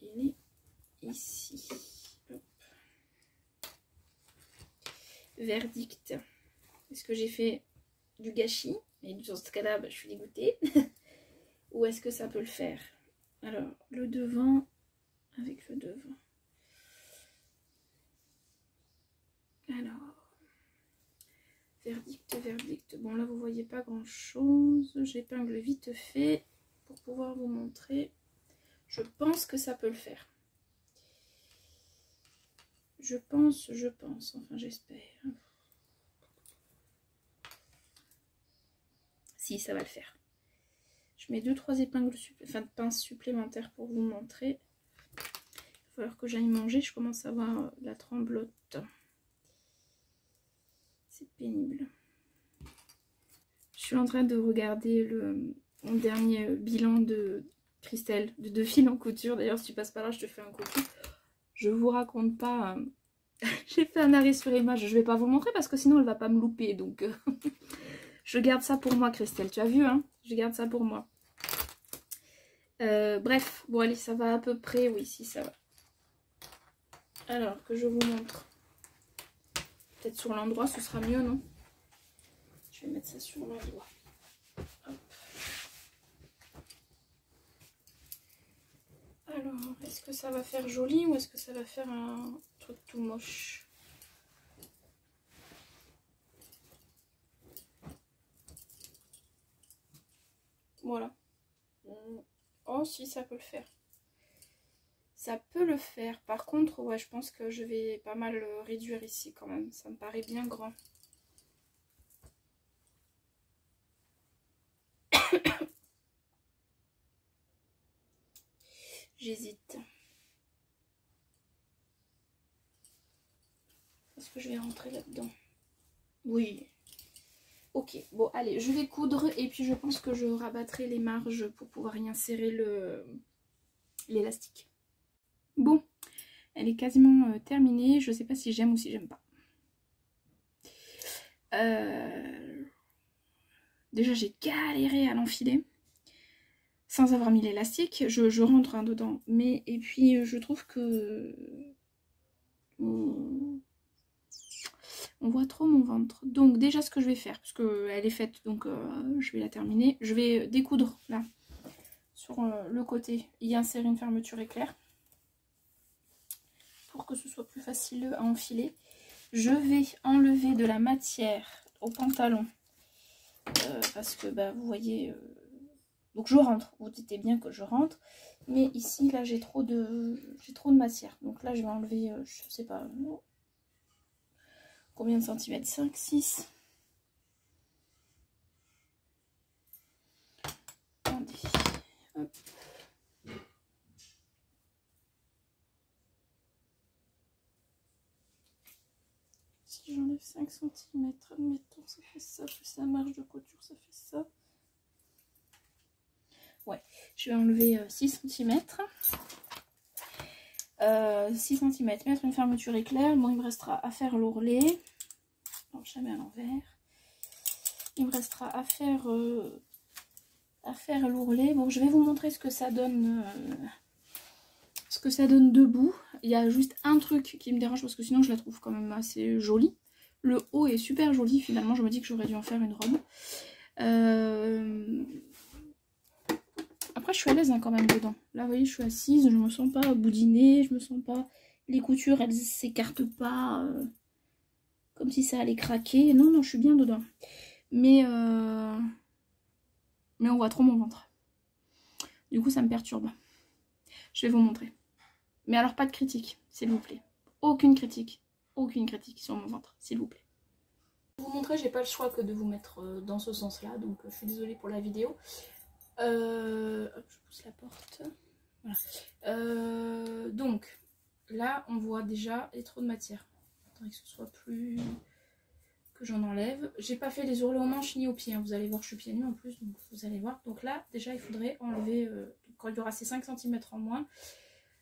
il est ici. Hop. Verdict. Est-ce que j'ai fait du gâchis? Et dans ce cas-là, bah, je suis dégoûtée. Ou est-ce que ça peut le faire? Alors, le devant, avec le devant. Alors, verdict. Bon, là, vous voyez pas grand-chose. J'épingle vite fait pour pouvoir vous montrer. Je pense que ça peut le faire. Je pense. Enfin, j'espère. Si, ça va le faire. Je mets 2-3 épingles, pinces supplémentaires pour vous montrer. Il va falloir que j'aille manger. Je commence à avoir la tremblote. C'est pénible. Je suis en train de regarder mon dernier bilan de Christelle, de 2 fils en couture. D'ailleurs, si tu passes par là, je te fais un coucou. Je vous raconte pas. J'ai fait un arrêt sur image. Je vais pas vous montrer parce que sinon elle va pas me louper. Donc, je garde ça pour moi, Christelle. Tu as vu, hein? Je garde ça pour moi. Bref, bon, allez, ça va à peu près. Oui, si, ça va. Alors, que je vous montre. Peut-être sur l'endroit, ce sera mieux, non? Je vais mettre ça sur l'endroit. Alors, est-ce que ça va faire joli ou est-ce que ça va faire un truc tout moche? Voilà. Oh, si, ça peut le faire. ça peut le faire. Par contre, ouais, je pense que je vais pas mal réduire ici quand même. Ça me paraît bien grand. J'hésite. Est-ce que je vais rentrer là-dedans? Oui. Ok, bon allez, je vais coudre et puis je pense que je rabattrai les marges pour pouvoir y insérer l'élastique. Bon, elle est quasiment terminée. Je sais pas si j'aime ou si j'aime pas. Déjà j'ai galéré à l'enfiler sans avoir mis l'élastique. Je rentre hein, dedans, mais et puis je trouve que on voit trop mon ventre. Donc déjà ce que je vais faire, parce qu'elle est faite, donc je vais la terminer. Je vais découdre là, sur le côté, y insérer une fermeture éclair. Pour que ce soit plus facile à enfiler. Je vais enlever de la matière au pantalon. Parce que bah, vous voyez... donc je rentre, vous dites bien que je rentre. Mais ici, là, j'ai trop de matière. Donc là, je vais enlever, je sais pas... combien de centimètres? 5, 6. Attendez. Hop. Si j'enlève 5 cm, admettons, ça fait ça, plus la marge de couture, ça fait ça. Ouais, je vais enlever 6 cm. 6 cm, mettre une fermeture éclair. Bon, il me restera à faire l'ourlet. Non, jamais à l'envers. Il me restera à faire l'ourlet. Bon, je vais vous montrer ce que ça donne. Debout. Il y a juste un truc qui me dérange parce que sinon je la trouve quand même assez jolie. Le haut est super joli. Finalement, je me dis que j'aurais dû en faire une robe. Après, je suis à l'aise hein, quand même dedans. Là, vous voyez, je suis assise. Je me sens pas boudinée. Je me sens pas... Les coutures, elles s'écartent pas comme si ça allait craquer. Non, non, je suis bien dedans. Mais on voit trop mon ventre. Du coup, ça me perturbe. Je vais vous montrer. Mais alors, pas de critique, s'il vous plaît. Aucune critique sur mon ventre, s'il vous plaît. Pour vous montrer, j'ai pas le choix que de vous mettre dans ce sens-là. Donc, je suis désolée pour la vidéo. Hop, je pousse la porte. Voilà. Donc, là, on voit déjà les trop de matière. Il faudrait que ce soit plus... que j'en enlève. J'ai pas fait les ourlets aux manches ni aux pieds. Hein. Vous allez voir, je suis pieds nus en plus, donc vous allez voir. Donc là, déjà, il faudrait enlever... quand il y aura ces 5 cm en moins,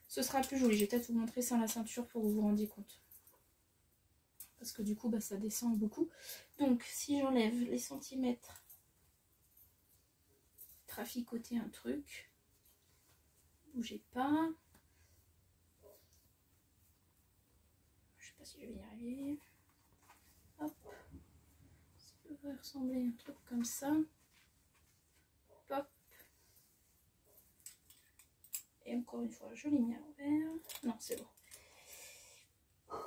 ce sera plus joli. Je vais peut-être vous montrer sans la ceinture pour que vous vous rendiez compte. Parce que du coup, bah, ça descend beaucoup. Donc, si j'enlève les centimètres, traficoter un truc. Bougez pas. Je sais pas si je vais y arriver. Hop. Ça devrait ressembler à un truc comme ça. Hop. Et encore une fois, je l'ai mis à l'envers. Non, c'est bon. En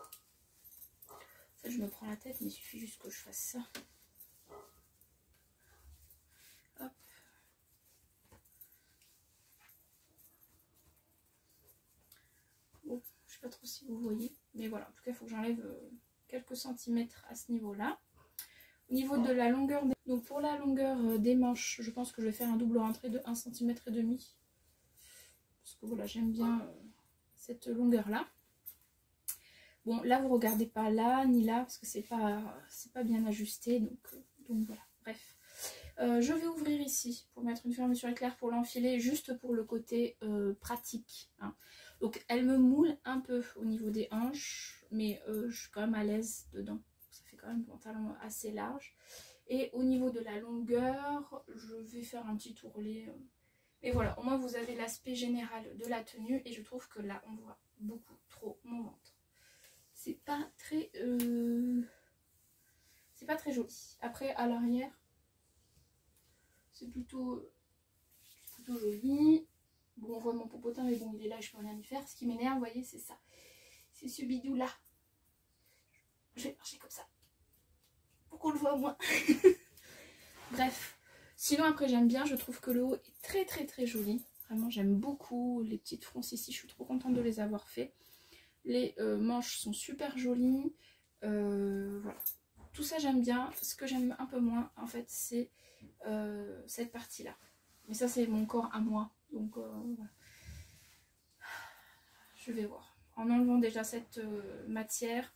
fait, je me prends la tête, mais il suffit juste que je fasse ça. Hop. Bon, je sais pas trop si vous voyez. Mais voilà, en tout cas, il faut que j'enlève quelques centimètres à ce niveau-là. Au niveau de la longueur, donc pour la longueur des manches, je pense que je vais faire un double rentrée de 1,5 cm. Parce que voilà, j'aime bien cette longueur-là. Bon, là, vous regardez pas là, ni là, parce que c'est pas bien ajusté. Donc voilà, bref. Je vais ouvrir ici pour mettre une fermeture éclair pour l'enfiler, juste pour le côté pratique. Hein. Donc, elle me moule un peu au niveau des hanches, mais je suis quand même à l'aise dedans. Ça fait quand même un pantalon assez large. Et au niveau de la longueur, je vais faire un petit ourlet. Mais voilà, au moins vous avez l'aspect général de la tenue. Et je trouve que là, on voit beaucoup trop mon ventre. C'est pas très joli. Après, à l'arrière, c'est plutôt joli. Bon, on voit mon popotin, mais bon, il est là, je peux rien y faire. Ce qui m'énerve, vous voyez, c'est ça. C'est ce bidou-là. Je vais marcher comme ça. Pour qu'on le voit moins. Bref. Sinon, après, j'aime bien. Je trouve que le haut est très joli. Vraiment, j'aime beaucoup les petites fronces ici. Je suis trop contente de les avoir fait. Les manches sont super jolies. Voilà. Tout ça, j'aime bien. Ce que j'aime un peu moins, en fait, c'est cette partie-là. Mais ça, c'est mon corps à moi. Donc, voilà. Je vais voir. En enlevant déjà cette matière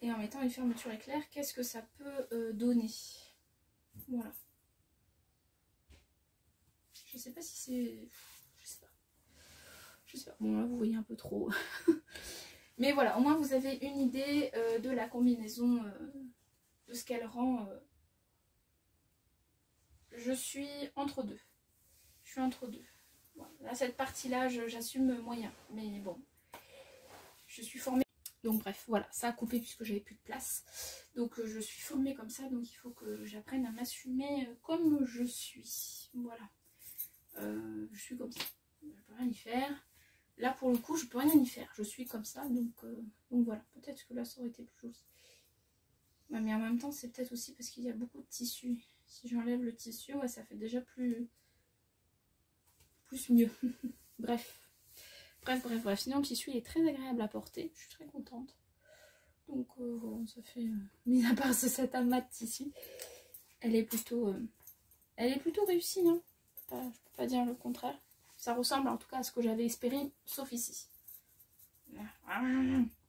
et en mettant une fermeture éclair, qu'est-ce que ça peut donner? Voilà. Je sais pas si c'est... Je sais pas. Je sais pas. Bon, là, vous voyez un peu trop. Mais voilà, au moins, vous avez une idée de la combinaison, de ce qu'elle rend. Je suis entre deux. Je suis entre deux. Voilà. Là, cette partie-là, j'assume moyen. Mais bon, je suis formée. Donc bref, voilà, ça a coupé puisque j'avais plus de place. Donc je suis formée comme ça, donc il faut que j'apprenne à m'assumer comme je suis. Voilà. Je suis comme ça. Je ne peux rien y faire. Là pour le coup, je peux rien y faire. Je suis comme ça, donc voilà. Peut-être que là ça aurait été plus joli. Ouais, mais en même temps, c'est peut-être aussi parce qu'il y a beaucoup de tissu. Si j'enlève le tissu, ouais, ça fait déjà plus mieux. Bref. Bref. Sinon, le tissu est très agréable à porter. Je suis très contente. Donc, voilà, ça fait... mis à part cette amas de tissu, elle est plutôt réussie. Hein. Je peux pas dire le contraire. Ça ressemble en tout cas à ce que j'avais espéré, sauf ici. Ah,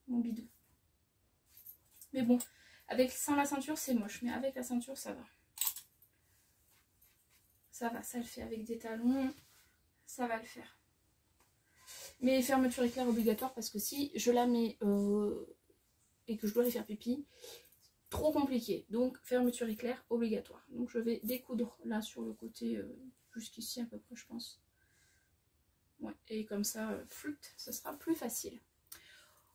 mon bidou. Mais bon, sans la ceinture, c'est moche. Mais avec la ceinture, ça va. Ça va, ça le fait. Avec des talons, ça va le faire. Mais fermeture éclair obligatoire parce que si je la mets et que je dois aller faire pipi, trop compliqué. Donc fermeture éclair obligatoire. Donc je vais découdre là sur le côté jusqu'ici à peu près je pense. Ouais, et comme ça, flûte, ce sera plus facile.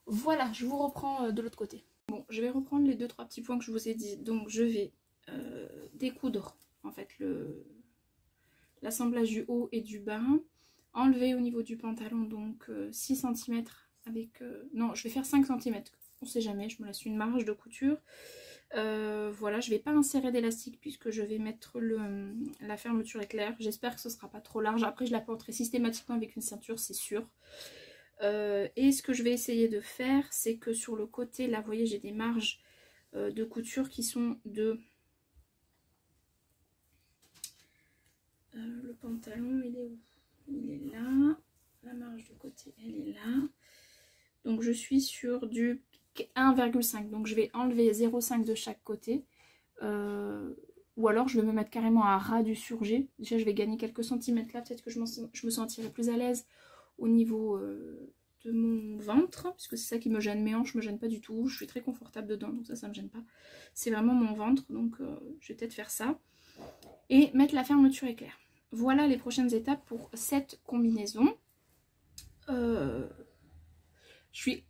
Voilà, je vous reprends de l'autre côté. Bon, je vais reprendre les 2-3 petits points que je vous ai dit. Donc je vais découdre en fait l'assemblage du haut et du bas. Enlever au niveau du pantalon donc 6 cm avec... non, je vais faire 5 cm. On sait jamais, je me laisse une marge de couture. Voilà, je vais pas insérer d'élastique puisque je vais mettre la fermeture éclair. J'espère que ce sera pas trop large. Après, je la porterai systématiquement avec une ceinture, c'est sûr. Et ce que je vais essayer de faire, c'est que sur le côté, là, vous voyez, j'ai des marges de couture qui sont de... le pantalon, il est où? Il est là. La marge de côté, elle est là. Donc, je suis sur du 1,5. Donc, je vais enlever 0,5 de chaque côté. Ou alors, je vais me mettre carrément à ras du surjet. Déjà, je vais gagner quelques centimètres là. Peut-être que je me sentirai plus à l'aise au niveau de mon ventre. Parce que c'est ça qui me gêne. Mes hanches me gênent pas du tout. Je suis très confortable dedans. Donc, ça me gêne pas. C'est vraiment mon ventre. Donc, je vais peut-être faire ça. Et mettre la fermeture éclair. Voilà les prochaines étapes pour cette combinaison.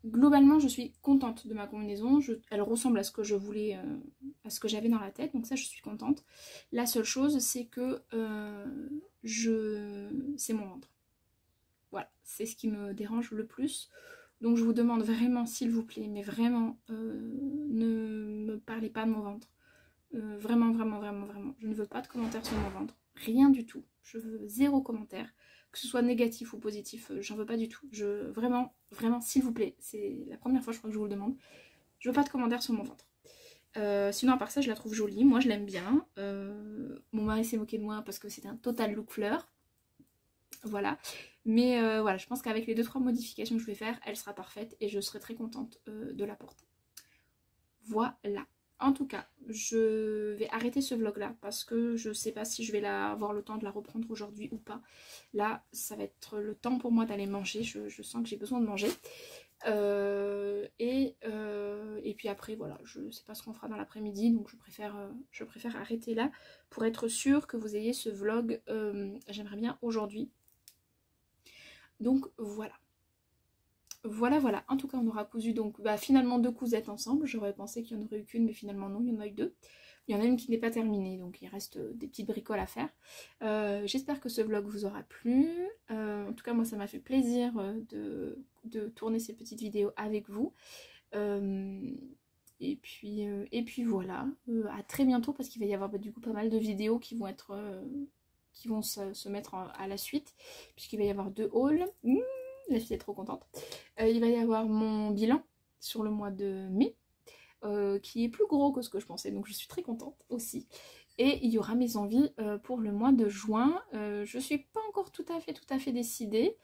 Globalement, je suis contente de ma combinaison. Elle ressemble à ce que je voulais, à ce que j'avais dans la tête. Donc ça, je suis contente. La seule chose, c'est que c'est mon ventre. Voilà, c'est ce qui me dérange le plus. Donc je vous demande vraiment, s'il vous plaît, mais vraiment, ne me parlez pas de mon ventre. Vraiment. Je ne veux pas de commentaires sur mon ventre. Rien du tout. Je veux 0 commentaire. Que ce soit négatif ou positif, j'en veux pas du tout. Vraiment, s'il vous plaît. C'est la première fois, je crois, que je vous le demande. Je veux pas de commentaires sur mon ventre. Sinon, à part ça, je la trouve jolie. Moi, je l'aime bien. Mon mari s'est moqué de moi parce que c'était un total look fleur. Voilà. Mais voilà, je pense qu'avec les 2-3 modifications que je vais faire, elle sera parfaite et je serai très contente de la porter. Voilà. En tout cas, je vais arrêter ce vlog là parce que je sais pas si je vais avoir le temps de la reprendre aujourd'hui ou pas. Là, ça va être le temps pour moi d'aller manger. Je sens que j'ai besoin de manger. Et puis après, voilà, je sais pas ce qu'on fera dans l'après-midi. Donc je préfère arrêter là pour être sûre que vous ayez ce vlog. J'aimerais bien aujourd'hui. Donc voilà. Voilà, en tout cas on aura cousu donc finalement 2 cousettes ensemble. J'aurais pensé qu'il n'y en aurait eu qu'une, mais finalement non, il y en a eu 2. Il y en a une qui n'est pas terminée, donc il reste des petites bricoles à faire. J'espère que ce vlog vous aura plu. En tout cas moi ça m'a fait plaisir de tourner ces petites vidéos avec vous. Et puis voilà, à très bientôt parce qu'il va y avoir du coup pas mal de vidéos qui vont être qui vont se mettre à la suite, puisqu'il va y avoir 2 hauls. La fille est trop contente. Il va y avoir mon bilan sur le mois de mai, qui est plus gros que ce que je pensais, donc je suis très contente aussi. Et il y aura mes envies pour le mois de juin. Je suis pas encore tout à fait décidée.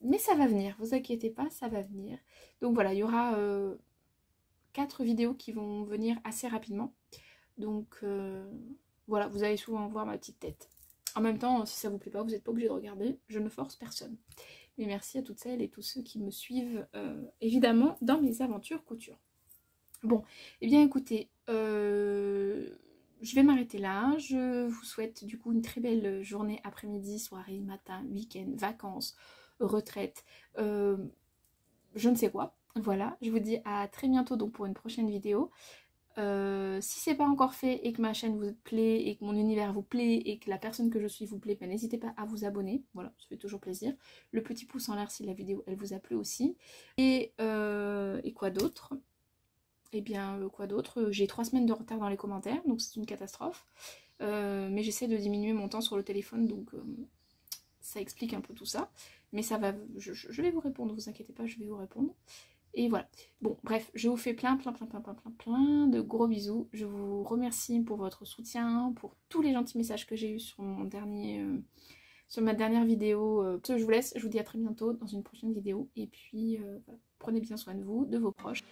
Mais ça va venir, vous inquiétez pas, ça va venir. Donc voilà, il y aura 4 vidéos qui vont venir assez rapidement. Donc voilà, vous allez souvent voir ma petite tête. En même temps, si ça vous plaît pas, vous n'êtes pas obligé de regarder. Je ne force personne. Mais merci à toutes celles et tous ceux qui me suivent, évidemment, dans mes aventures couture. Bon, et bien écoutez, je vais m'arrêter là. Je vous souhaite du coup une très belle journée, après-midi, soirée, matin, week-end, vacances, retraite, je ne sais quoi. Voilà, je vous dis à très bientôt donc pour une prochaine vidéo. Si c'est pas encore fait et que ma chaîne vous plaît et que mon univers vous plaît et que la personne que je suis vous plaît, ben n'hésitez pas à vous abonner, voilà, ça fait toujours plaisir. Le petit pouce en l'air si la vidéo elle vous a plu aussi. Et quoi d'autre? Et bien quoi d'autre? J'ai 3 semaines de retard dans les commentaires, donc c'est une catastrophe. Mais j'essaie de diminuer mon temps sur le téléphone, donc ça explique un peu tout ça. Mais ça va, je vais vous répondre, vous inquiétez pas, je vais vous répondre. Et voilà. Bon, bref, je vous fais plein de gros bisous. Je vous remercie pour votre soutien, pour tous les gentils messages que j'ai eus sur mon dernier, sur ma dernière vidéo. Je vous laisse, je vous dis à très bientôt dans une prochaine vidéo. Et puis, voilà, prenez bien soin de vous, de vos proches.